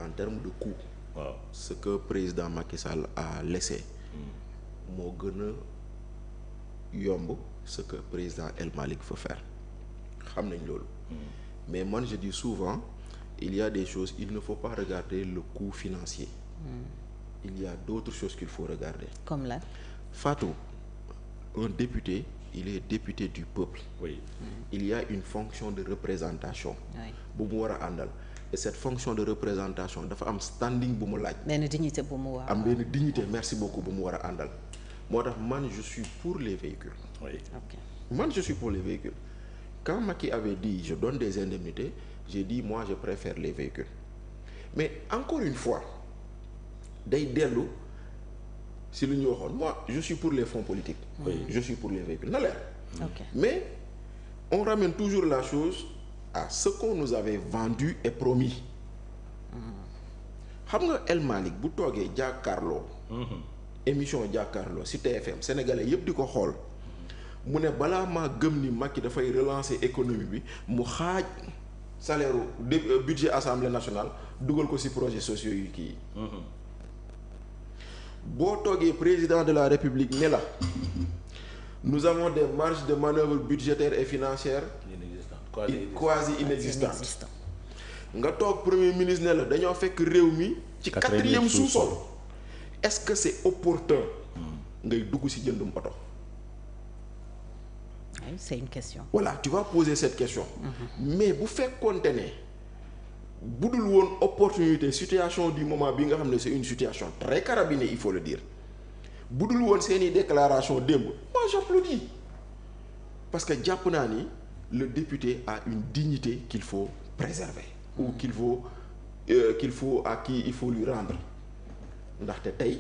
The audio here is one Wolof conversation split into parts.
en termes de coût. waaw ce que président Macky Sall a laissé. moo gën a yomb ce que président El Malick veut faire xam nañ loolu. mais man je dis souvent il y a des choses il ne faut pas regarder le coût financier. il y a d'autres choses qu'il faut regarder. Comme là. Fatou, un député il est député du peuple. Oui. Il y a une fonction de représentation. bu mu war a àndal. Et cette fonction de représentation dafa am standing bu mu laaj. benn dignité bu mu war am benn dignité merci beaucoup bu mu war a àndal. moo tax man je suis pour les véhicules. Oui. Okay. Man je suis pour les véhicules. Quand Macky avait dit je donne des indemnités j'ai dit moi je préfère les véhicules mais encore une fois day dellu si lu ñu waxoon moi je suis pour les fonds politiques. Oui. Je suis pour les véhicules na leer. Okay. Mais on ramène toujours la chose à ce qu'on nous avait vendu et promis. xam nga El Malick bu toogee jàkkaarloo. émission jàkkaarloo ci TFM sénégalais yépp di ko xool mu ne balaa maa gëm ni Macky dafay relancer économie bi mu xaaj salaire budget assemblée nationale dugal ko ci projets sociaux yu kii boo toogee président de la république ne la nous avons des marges de manœuvre budgétaires et financières quasi inexistantes nga toog premier ministre ne la dañoo fekk réew mi ci quatrième sous-sol est-ce que c'est opportun ngay dugg ci jëndum oto. Oui, c'est une question. Voilà, tu vas poser cette question. Mais bu fekkoonte ne bu dul woon opportunité situation du moment bi nga xam ne c'est une situation très carabinée il faut le dire bu dul woon seeni déclaration démb moi j'applaudis parce que jàpp naa ni le député a une dignité qu'il faut préserver ou qu'il faut à qui il faut lui rendre ndaxte tey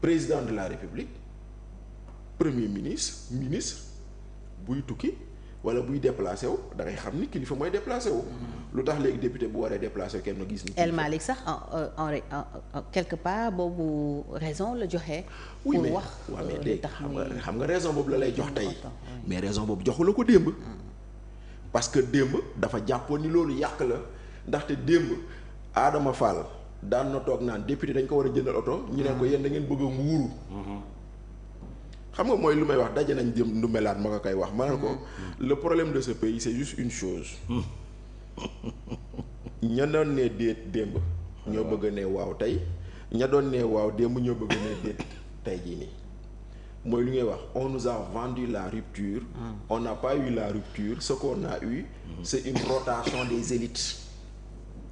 président de la République premier ministre buy tukki wala buy déplacé wu da ngay xam ni kilifa mooy déplacé wu. lu tax léegi député bu waree déplacé wu kenn na gis ni. El Malick sax en quelque part boobu raison la joxe. oui pour mais wax mais xam nga raison boobu la lay jox tey. mais raison boobu joxu la ko démb. parce que démb dafa jàppoon ni loolu yàq la ndaxte démb Adama Fall daan na toog naan député dañ ko war a jëndal oto. ñu ne ko yéen da ngeen bëgg a nguuru. xam nga mooy lu may wax daje nañ jëm lu melaat ma ko koy wax ma ne ko le problème de ce pays c'est juste une chose ña doon ne déet démb ñoo bëgg a ne waaw tey ña doon ne waaw démb ñoo bëgg a ne déet tey jii nii mooy lu ngay wax on nous a vendu la rupture on n'a pas eu la rupture ce qu'on a eu c'est une rotation des élites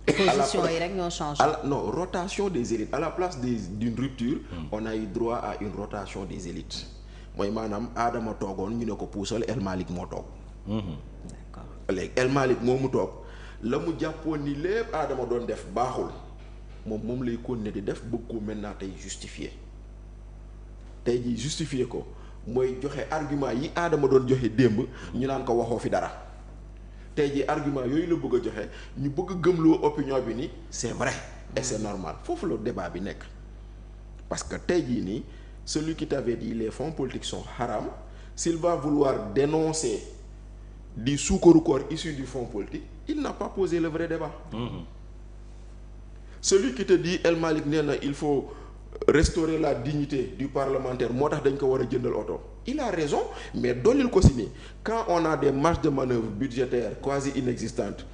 position yi rek ñoo changé. Non, rotation des élites à la place d'une rupture on a eu droit à une rotation des élites mooy maanaam Adama toogoon ñu ne ko puusal El Malick moo toog. D'accord. léegi El Malick moomu toog la mu jàppoon ni lépp Adama doon def baaxul moom lay continuer di def bëgg ko maintenant tey justifier tey jii justifier ko mooy joxe argument yi Adama doon joxe démb ñu naan ko waxoo fi dara tey jii argument yooyu la bëgg a joxe ñu bëgg a gëmloo opinion bi ni c'est vrai et c'est normal foofu la débat bi nekk parce que tey jii nii. Celui qui t'avait dit les fonds politiques sont haram, s'il va vouloir dénoncer du suukaru koor issu du fonds politique, il n'a pas posé le vrai débat. Celui qui te dit El Malick nee na il faut restaurer la dignité du parlementaire moo tax dañ ko war a jëndal oto. Il a raison, mais dollil ko si ni quand on a des marges de manœuvre budgétaires quasi inexistantes,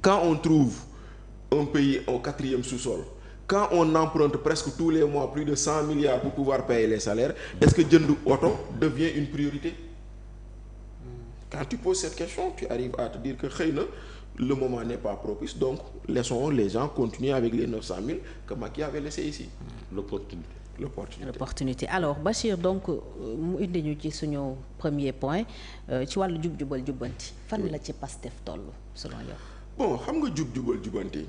quand on trouve un pays au quatrième sous-sol, quand on emprunte presque tous les mois plus de 100 milliards pour pouvoir payer les salaires, est-ce que jënd oto devient une priorité? Quand tu poses cette question, tu arrives à te dire que xëy na le moment n'est pas propice, donc laissons les gens continuer avec les 900 000 que Macky avait laissé ici. L'opportunité. Alors Bachir donc mu indi ñu ci suñu premier point ci wàllu jub-jubal jubbanti fan la ci Pastef toll selon yow. Bon xam nga jub-jubal jubbanti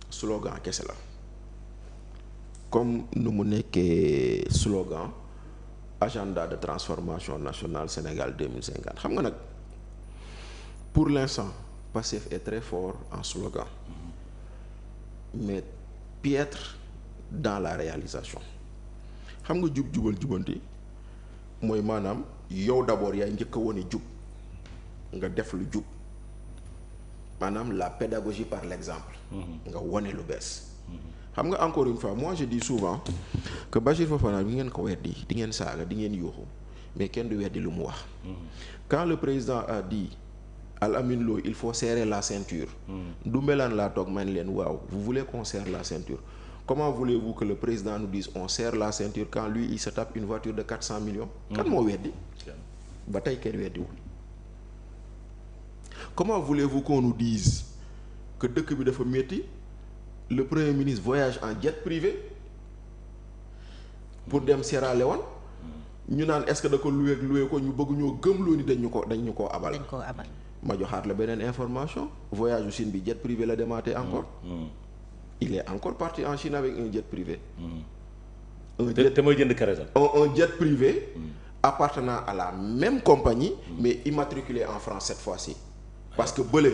slogan kese la. Comme nu mu nekkee slogan agenda de transformation nationale Sénégal 2050 xam nga nag pour l'instant Pastef est très fort en slogan mais piètre dans la réalisation xam nga jub-jubal jubanti mooy maanaam yow d'abord yaay njëkk a wone jub nga def lu jub maanaam la pédagogie par l'exemple. nga wone lu bees. xam nga encore une fois moi je dis souvent que Bachir Fofana bi ngeen ko weddi di ngeen saaga di ngeen yuuxu mais kenn du weddi lu mu wax. quand le président a dit Al Amine Lo il faut serrer la ceinture. du melaan laa toog man leen waaw vous voulez qu'on serre la ceinture comment voulez-vous que le président nous dise on serre la ceinture quand lui il se tape une voiture de 400 millions. kan moo weddi. ba tey kenn weddiwul. comment voulez-vous qu'on nous dise que dëkk bi dafa métti le premier ministre voyage en jet privé pour dem Sierra Leone ñu naan est-ce que da ko loué ko ñu bëgg ñoo gëmloo ni dañ ñu koo abal. dañ koo abal. ma joxaat la beneen information voyage u Chine bi jet privé la demaatee encore. il est encore parti en Chine avec un jet privé. te mooy jënd kérosène. un jet privé. appartenant à la même compagnie. mais immatriculé en France cette fois-ci. parce que bële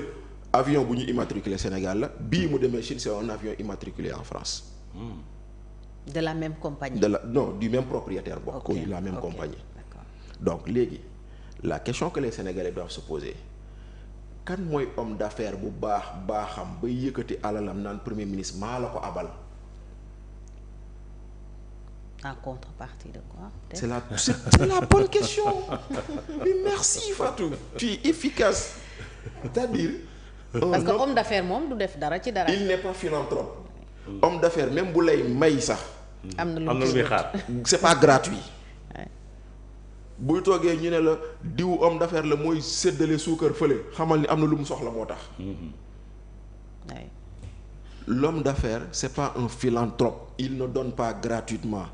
avion bu ñu immatriculé Sénégal la bii mu demee Chine c'est un avion immatriculé en France. de la même compagnie. non du même propriétaire bokk. Okay. La même compagnie. D'accord. donc léegi la question que les Sénégalais doivent se poser kan mooy homme d'affaires bu baaxam bay yëkkati alalam naan premier ministre maa la ko abal. en contrepartie de quoi. c'est la bonne question. mais merci Fatou. tu es efficace. c'est-à-dire. parce que homme d'affaires moom du def dara ci dara. il n'est pas philanthrope. homme d'affaires même bu lay may sax. am na lu muy xaar. c'est pas gratuit. buy toogee ñu ne la diw homme d'affaires la mooy séddale suukar fële xamal ni am na lu mu soxla moo tax. l'homme d'affaires c'est pas un philanthrope. il ne donne pas gratuitement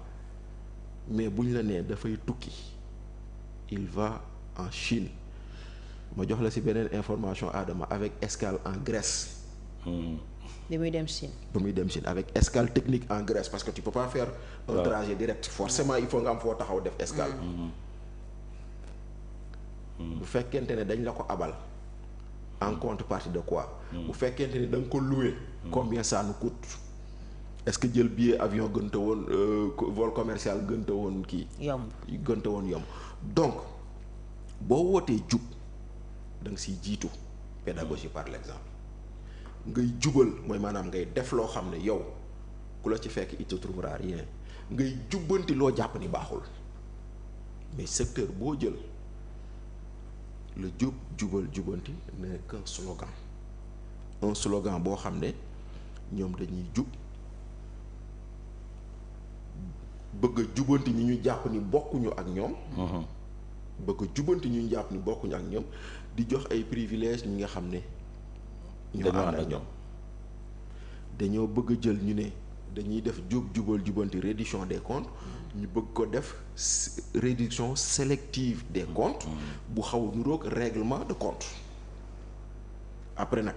mais bu ñu la nee dafay tukki il va en Chine ma jox la ci beneen information Adama avec escale en Grèce. bi muy dem Chine. avec escale technique en Grèce parce que tu peux pas faire un trajet direct forcément il faut nga am foo taxaw def escale. bu fekkente ne dañ la ko abal en contrepartie de quoi. bu fekkente ne da nga ko louer. combien ça nous coûte. est-ce que jël billet avion gënta woon vol commercial gënta woon kii. gënta woon yomb donc boo wootee jub da nga siy jiitu pédagogie par l'exemple. ngay jubal mooy maanaam ngay def loo xam ne yow ku la ci fekk il te trouvera rien ngay jubbanti loo jàpp ni baaxul mais secteur boo jël le jubal jubanti n'est qu'un slogan boo xam ne ñoom dañuy jub bëgg a jubanti ñi ñu jàpp ni bokkuñu ak ñoom. bëgg a jubanti ñu jàpp ni bokkuñu ak ñoom di jox ay privilèges ñi nga xam ne. ñoo ànd ak ñoom dañoo bëgg a jël ñu ne dañuy def jubal jubanti reddition des comptes ñu bëgg ko def réduction sélective des comptes bu xaw a niroog règlement de compte après nag